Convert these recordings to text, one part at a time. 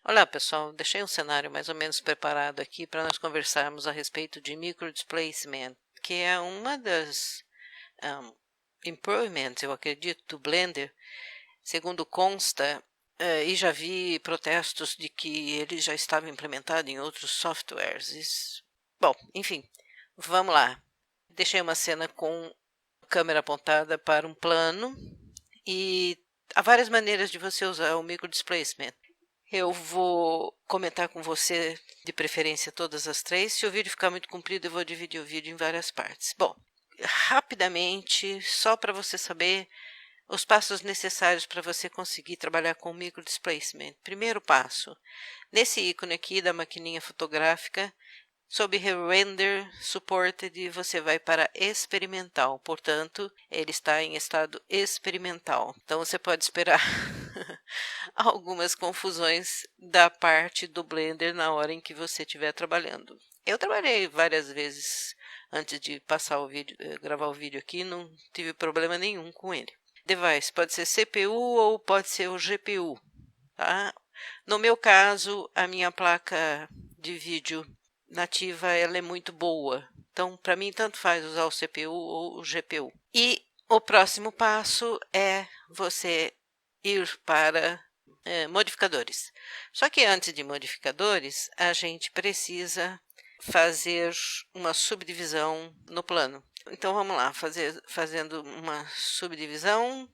Olá pessoal, deixei um cenário mais ou menos preparado aqui para nós conversarmos a respeito de microdisplacement, que é uma das improvements, eu acredito, do Blender, segundo consta, e já vi protestos de que ele já estava implementado em outros softwares. Bom, enfim, vamos lá. Deixei uma cena com a câmera apontada para um plano e há várias maneiras de você usar o microdisplacement. Eu vou comentar com você, de preferência, todas as três. Se o vídeo ficar muito comprido, eu vou dividir o vídeo em várias partes. Bom, rapidamente, só para você saber os passos necessários para você conseguir trabalhar com micro displacement. Primeiro passo, nesse ícone aqui da maquininha fotográfica, sob Render Supported, você vai para experimental, portanto, ele está em estado experimental. Então, você pode esperar algumas confusões da parte do Blender na hora em que você estiver trabalhando. Eu trabalhei várias vezes antes de passar o vídeo, gravar o vídeo aqui, não tive problema nenhum com ele. Device pode ser CPU ou pode ser o GPU, tá? No meu caso, a minha placa de vídeo nativa ela é muito boa. Então, para mim, tanto faz usar o CPU ou o GPU. E o próximo passo é você ir para modificadores. Só que antes de modificadores, a gente precisa fazer uma subdivisão no plano. Então, vamos lá, fazendo uma subdivisão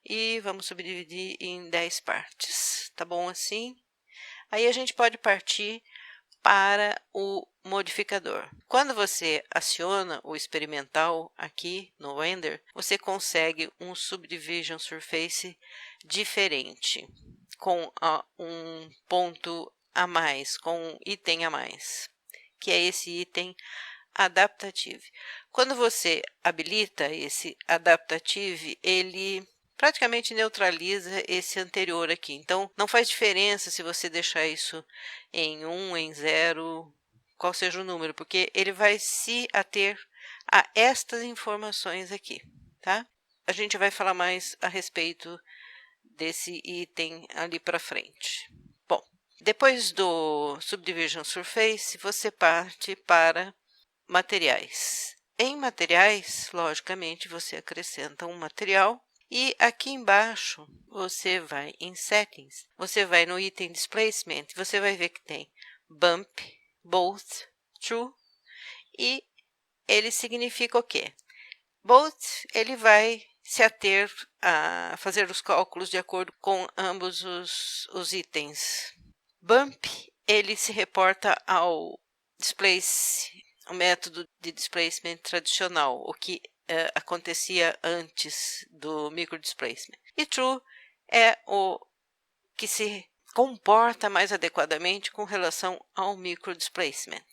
e vamos subdividir em 10 partes. Tá bom assim? Aí a gente pode partir para o modificador. Quando você aciona o experimental aqui no Render, você consegue um Subdivision Surface diferente, com um ponto a mais, com um item a mais, que é esse item Adaptative. Quando você habilita esse Adaptative, ele praticamente neutraliza esse anterior aqui. Então, não faz diferença se você deixar isso em 1, em 0, qual seja o número, porque ele vai se ater a estas informações aqui, tá? A gente vai falar mais a respeito desse item ali para frente. Bom, depois do Subdivision Surface, você parte para materiais. Em materiais, logicamente, você acrescenta um material e aqui embaixo você vai em Settings, você vai no item Displacement, você vai ver que tem Bump, Both, True e ele significa o quê? Both, ele vai se ater a fazer os cálculos de acordo com ambos os itens. Bump, ele se reporta ao displace, o método de displacement tradicional, o que acontecia antes do microdisplacement. E true é o que se comporta mais adequadamente com relação ao microdisplacement.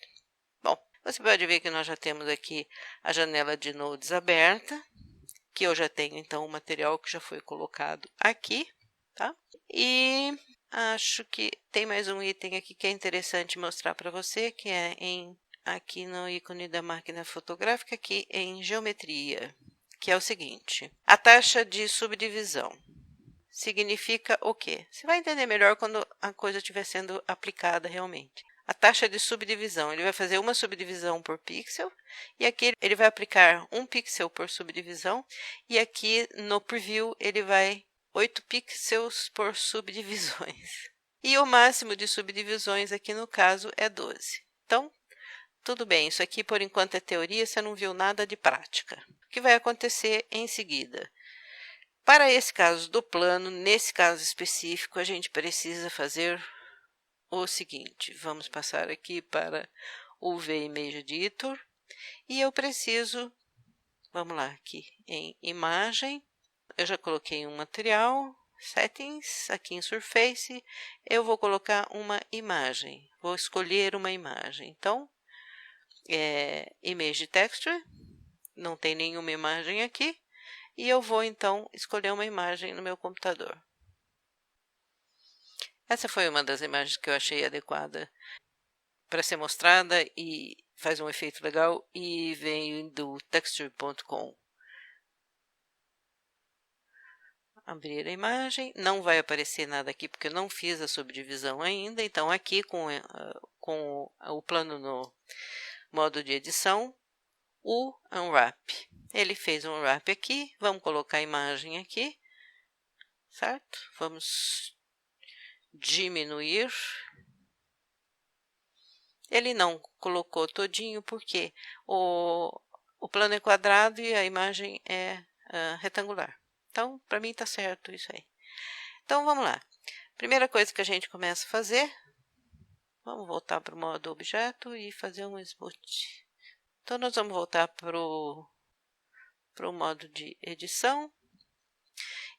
Bom, você pode ver que nós já temos aqui a janela de nodes aberta, que eu já tenho então o material que já foi colocado aqui, tá? E acho que tem mais um item aqui que é interessante mostrar para você, que é aqui no ícone da máquina fotográfica, aqui em geometria, que é o seguinte: a taxa de subdivisão significa o quê? Você vai entender melhor quando a coisa estiver sendo aplicada realmente. A taxa de subdivisão, ele vai fazer uma subdivisão por pixel, e aqui ele vai aplicar um pixel por subdivisão, e aqui no preview ele vai 8 pixels por subdivisões. E o máximo de subdivisões aqui no caso é 12. Então, tudo bem, isso aqui por enquanto é teoria, você não viu nada de prática. O que vai acontecer em seguida? Para esse caso do plano, nesse caso específico, a gente precisa fazer o seguinte. Vamos passar aqui para o VImage Editor e eu preciso, vamos lá, aqui em imagem, eu já coloquei um material, settings, aqui em Surface, eu vou colocar uma imagem, vou escolher uma imagem. Então, Image Texture, não tem nenhuma imagem aqui, e eu vou então escolher uma imagem no meu computador. Essa foi uma das imagens que eu achei adequada para ser mostrada e faz um efeito legal e veio do texture.com. abrir a imagem, não vai aparecer nada aqui porque eu não fiz a subdivisão ainda, então aqui com o plano no modo de edição, o Unwrap. Ele fez um Unwrap aqui, vamos colocar a imagem aqui, certo? Vamos diminuir. Ele não colocou todinho porque o plano é quadrado e a imagem é retangular. Então, para mim está certo isso aí. Então, vamos lá. Primeira coisa que a gente começa a fazer, vamos voltar para o modo objeto e fazer um smooth. Então, nós vamos voltar para o modo de edição.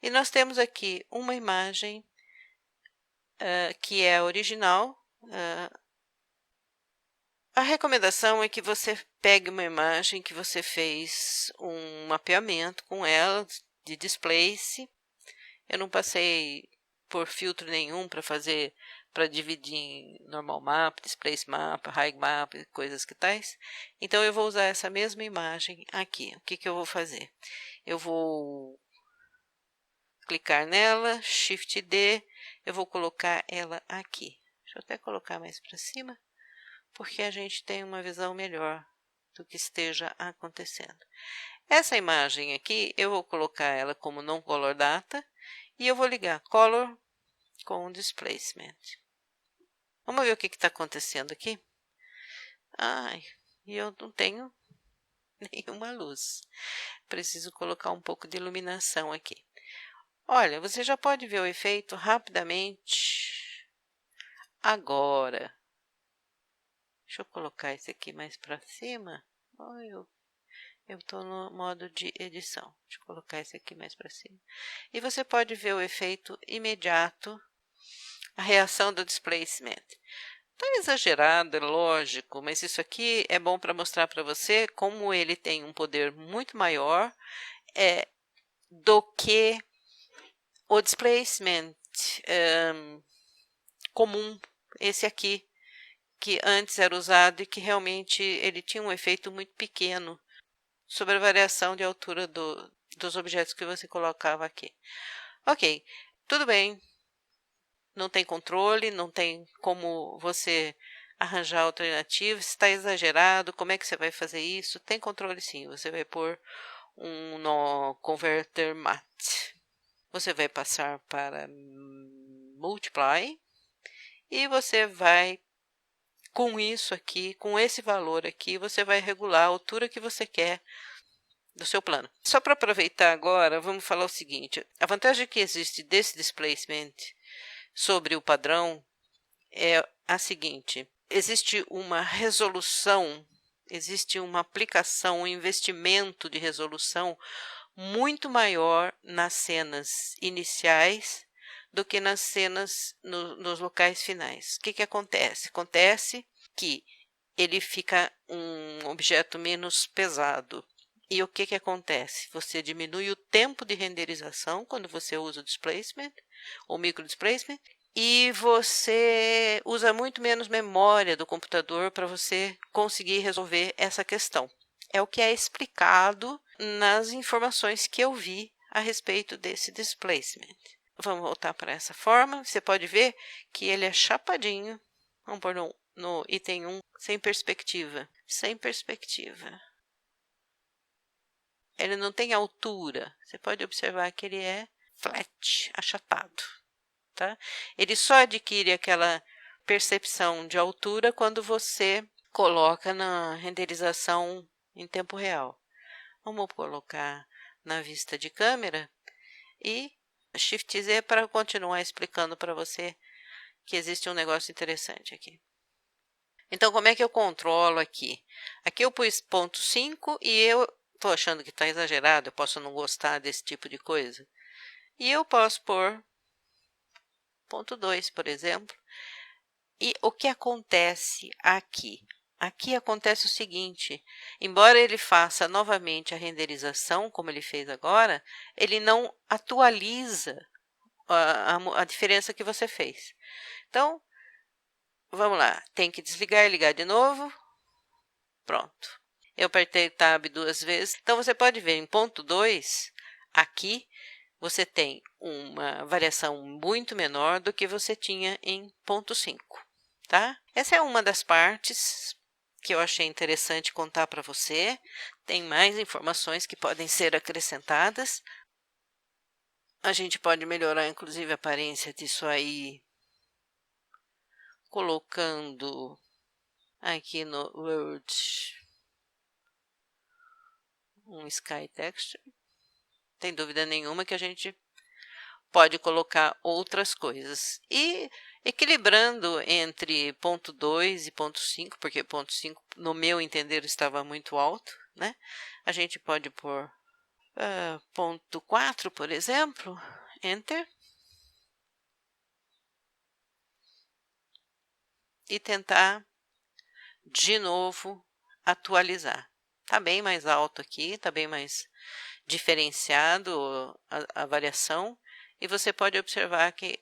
E nós temos aqui uma imagem que é a original. A recomendação é que você pegue uma imagem que você fez um mapeamento com ela, de displace. Eu não passei por filtro nenhum para dividir em normal map, displace map, high map, coisas que tais. Então, eu vou usar essa mesma imagem aqui. O que eu vou fazer? Eu vou clicar nela, Shift D, eu vou colocar ela aqui. Deixa eu até colocar mais para cima, porque a gente tem uma visão melhor do que esteja acontecendo. Essa imagem aqui, eu vou colocar ela como non-color data, e eu vou ligar Color com Displacement. Vamos ver o que está acontecendo aqui? Ai, eu não tenho nenhuma luz. Preciso colocar um pouco de iluminação aqui. Olha, você já pode ver o efeito rapidamente agora. Deixa eu colocar esse aqui mais para cima. Eu estou no modo de edição. Deixa eu colocar esse aqui mais para cima. E você pode ver o efeito imediato, a reação do displacement. Está exagerado, é lógico, mas isso aqui é bom para mostrar para você como ele tem um poder muito maior do que o displacement comum, esse aqui, que antes era usado e que realmente ele tinha um efeito muito pequeno sobre a variação de altura dos objetos que você colocava aqui. Ok, tudo bem, não tem controle, não tem como você arranjar alternativas, está exagerado, como é que você vai fazer isso? Tem controle sim, você vai pôr um nó converter matte. Você vai passar para multiply e você vai, com isso aqui, com esse valor aqui, você vai regular a altura que você quer do seu plano. Só para aproveitar agora, vamos falar o seguinte, a vantagem que existe desse displacement sobre o padrão é a seguinte, existe uma resolução, existe uma aplicação, um investimento de resolução muito maior nas cenas iniciais do que nas cenas nos locais finais. O que acontece? Acontece que ele fica um objeto menos pesado. E o que acontece? Você diminui o tempo de renderização quando você usa o displacement, ou micro displacement, e você usa muito menos memória do computador para você conseguir resolver essa questão. É o que é explicado nas informações que eu vi a respeito desse displacement. Vamos voltar para essa forma. Você pode ver que ele é chapadinho. Vamos pôr no item 1, sem perspectiva. Sem perspectiva. Ele não tem altura. Você pode observar que ele é flat, achatado. Tá? Ele só adquire aquela percepção de altura quando você coloca na renderização em tempo real. Vamos colocar na vista de câmera e Shift Z para continuar explicando para você que existe um negócio interessante aqui. Então, como é que eu controlo aqui? Aqui eu pus ponto 5 e eu estou achando que está exagerado, eu posso não gostar desse tipo de coisa. E eu posso pôr ponto 2, por exemplo. E o que acontece aqui? Aqui acontece o seguinte, embora ele faça novamente a renderização, como ele fez agora, ele não atualiza a diferença que você fez. Então, vamos lá, tem que desligar e ligar de novo. Pronto. Eu apertei Tab 2 vezes. Então, você pode ver em ponto 2, aqui, você tem uma variação muito menor do que você tinha em 0,5, tá? Essa é uma das partes que eu achei interessante contar para você. Tem mais informações que podem ser acrescentadas. A gente pode melhorar, inclusive, a aparência disso aí, colocando aqui no Word um Sky Texture. Tem dúvida nenhuma que a gente pode colocar outras coisas. E equilibrando entre 0,2 e 0,5, porque 0,5, no meu entender, estava muito alto, né? A gente pode pôr 0,4, por exemplo, Enter. E tentar, de novo, atualizar. Está bem mais alto aqui, está bem mais diferenciado a variação, e você pode observar que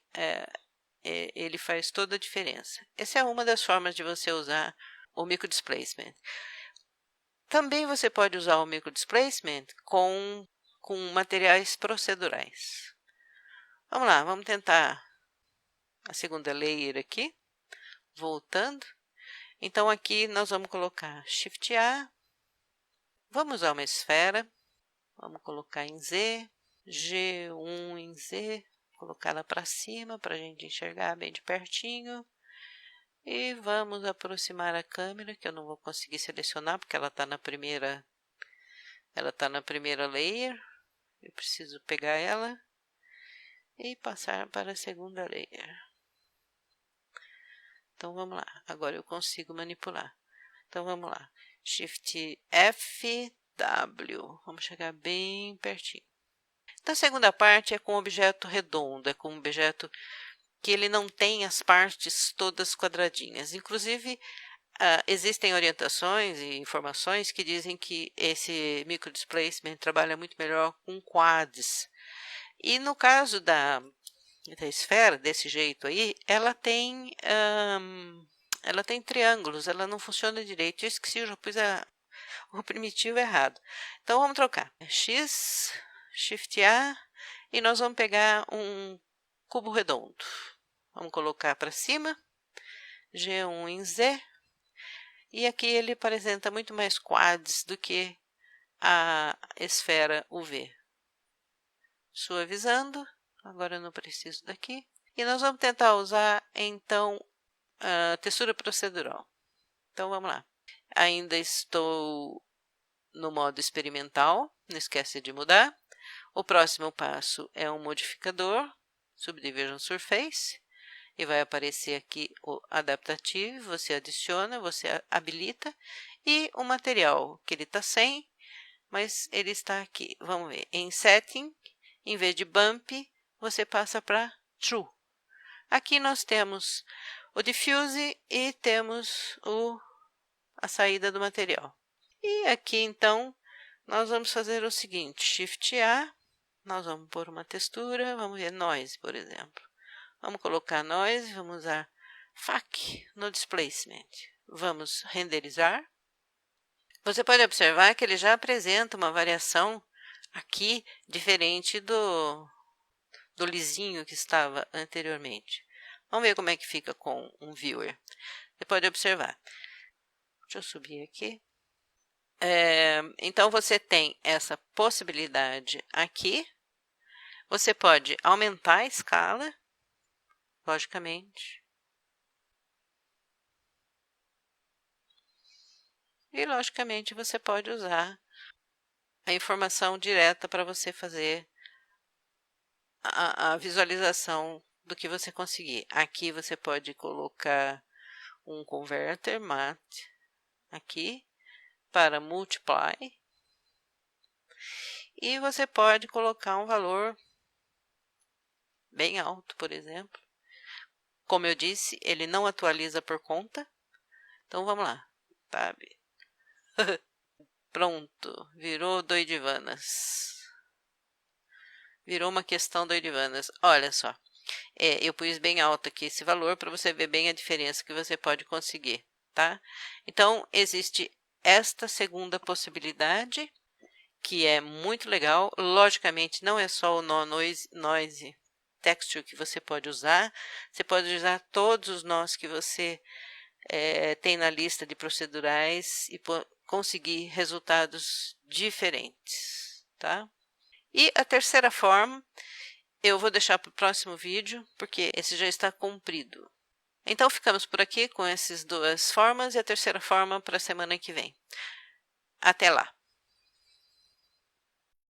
ele faz toda a diferença. Essa é uma das formas de você usar o microdisplacement. Também você pode usar o microdisplacement com materiais procedurais. Vamos lá, vamos tentar a segunda layer aqui, voltando. Então aqui nós vamos colocar Shift A, vamos usar uma esfera, vamos colocar em Z, G1 em Z, colocar ela para cima para a gente enxergar bem de pertinho. E vamos aproximar a câmera, que eu não vou conseguir selecionar porque ela está na primeira layer. Eu preciso pegar ela e passar para a segunda layer. Então vamos lá, agora eu consigo manipular. Então vamos lá, Shift F, W, vamos chegar bem pertinho. Então a segunda parte é com objeto redondo, é com objeto que ele não tem as partes todas quadradinhas. Inclusive, existem orientações e informações que dizem que esse microdisplacement trabalha muito melhor com quads. E no caso da esfera, desse jeito aí, ela tem triângulos, ela não funciona direito. Eu esqueci, eu já pus o primitivo errado. Então vamos trocar. X, Shift A, e nós vamos pegar um cubo redondo. Vamos colocar para cima, G1 em Z, e aqui ele apresenta muito mais quads do que a esfera UV. Suavizando, agora eu não preciso daqui. E nós vamos tentar usar, então, a textura procedural. Então, vamos lá. Ainda estou no modo experimental, não esquece de mudar. O próximo passo é um modificador, Subdivision Surface, e vai aparecer aqui o Adaptative, você adiciona, você habilita, e o material que ele está sem, mas ele está aqui. Vamos ver, em Setting, em vez de Bump, você passa para True. Aqui nós temos o Diffuse e temos a saída do material. E aqui, então, nós vamos fazer o seguinte, Shift A, nós vamos pôr uma textura, vamos ver Noise, por exemplo. Vamos colocar Noise, vamos usar FAC no Displacement. Vamos renderizar. Você pode observar que ele já apresenta uma variação aqui diferente do lisinho que estava anteriormente. Vamos ver como é que fica com um viewer. Você pode observar. Deixa eu subir aqui. Então, você tem essa possibilidade aqui. Você pode aumentar a escala, logicamente. E, logicamente, você pode usar a informação direta para você fazer a visualização do que você conseguir. Aqui você pode colocar um converter matte aqui para multiply. E você pode colocar um valor bem alto, por exemplo. Como eu disse, ele não atualiza por conta. Então, vamos lá. Tab. Pronto, virou doidivanas. Virou uma questão doidivanas. Olha só, eu pus bem alto aqui esse valor para você ver bem a diferença que você pode conseguir, tá? Então, existe esta segunda possibilidade, que é muito legal. Logicamente, não é só o noise texture que você pode usar todos os nós que você tem na lista de procedurais e conseguir resultados diferentes, tá? E a terceira forma, eu vou deixar para o próximo vídeo, porque esse já está comprido. Então, ficamos por aqui com essas duas formas e a terceira forma para a semana que vem. Até lá!